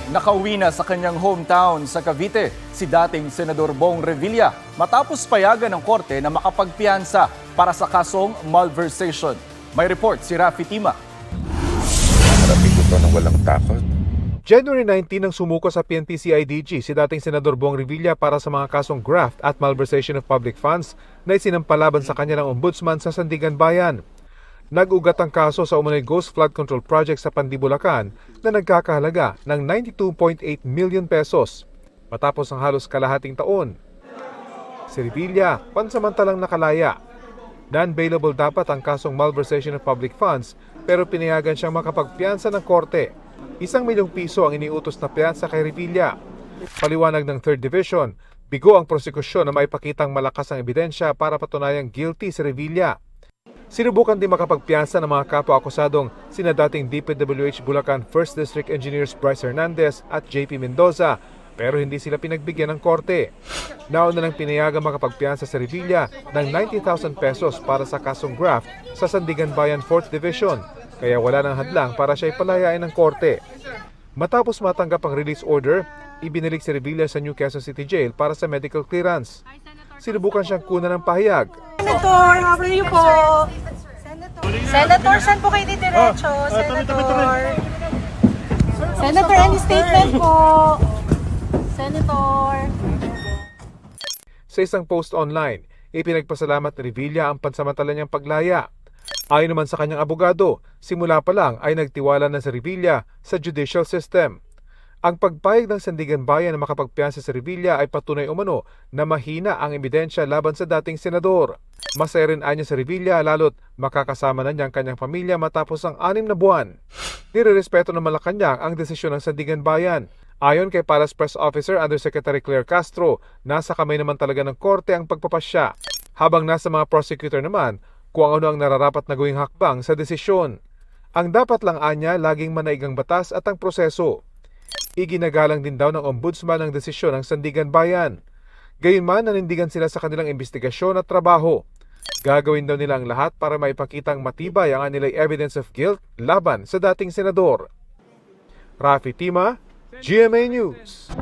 Nakauwi na sa kanyang hometown sa Cavite si dating Senador Bong Revilla matapos payagan ng korte na makapagpiyansa para sa kasong malversation. May report si Rafi Tima. Harapin ko to ng walang takot. January 19 nang sumuko sa PNP-CIDG si dating Senador Bong Revilla para sa mga kasong graft at malversation of public funds na isinampalaban sa kanya ng ombudsman sa Sandigan Bayan. Nag-ugat ang kaso sa umano'y Ghost Flood Control Project sa Pandibulacan na nagkakahalaga ng 92.8 million pesos matapos ang halos kalahating taon. Si Revilla, pansamantalang nakalaya. Non-bailable dapat ang kasong malversation of public funds pero pinayagan siyang makapagpiyansa ng korte. 1 milyong piso ang iniutos na piyansa kay Revilla. Paliwanag ng 3rd Division, bigo ang prosekusyon na maipakitang malakas ang ebidensya para patunayang guilty si Revilla. Sinubukan din makapagpiyansa ng mga kapwa-akusadong sina dating DPWH Bulacan 1st District Engineers Bryce Hernandez at JP Mendoza pero hindi sila pinagbigyan ng korte. Nauna nang pinayagang makapagpiyansa sa Revilla ng 90,000 pesos para sa kasong graft sa Sandigan Bayan 4th Division kaya wala nang hadlang para siya ipalayain ng korte. Matapos matanggap ang release order, ibinalik si Revilla sa New Quezon City Jail para sa medical clearance. Sinubukan siyang kunan ng pahayag. Senator, how are you po? Senator, saan po kayo didiretso? Senator. Senator, any statement po? Senator. Sa isang post online, ipinagpasalamat ni Revilla ang pansamantala niyang paglaya. Ayon naman sa kanyang abogado, simula pa lang ay nagtiwala na si Revilla sa judicial system. Ang pagpayag ng Sandigan Bayan na makapagpiyansa sa Revilla ay patunay umano na mahina ang ebidensya laban sa dating senador. Masaya rin anya sa Revilla lalo't makakasama na niya ang kanyang pamilya matapos ang 6 na buwan. Nirerespeto ng Malacanang ang desisyon ng Sandigan Bayan. Ayon kay Palace Press Officer Undersecretary Claire Castro, nasa kamay naman talaga ng korte ang pagpapasya. Habang nasa mga prosecutor naman kung ano ang nararapat na gawing hakbang sa desisyon. Ang dapat lang anya laging manaigang batas at ang proseso. Iginagalang din daw ng ombudsman ang desisyon ng Sandigan Bayan. Gayunman nanindigan sila sa kanilang investigasyon at trabaho. Gagawin daw nila ang lahat para maipakitang matibay ang kanilang evidence of guilt laban sa dating senador. Rafi Tima, GMA News.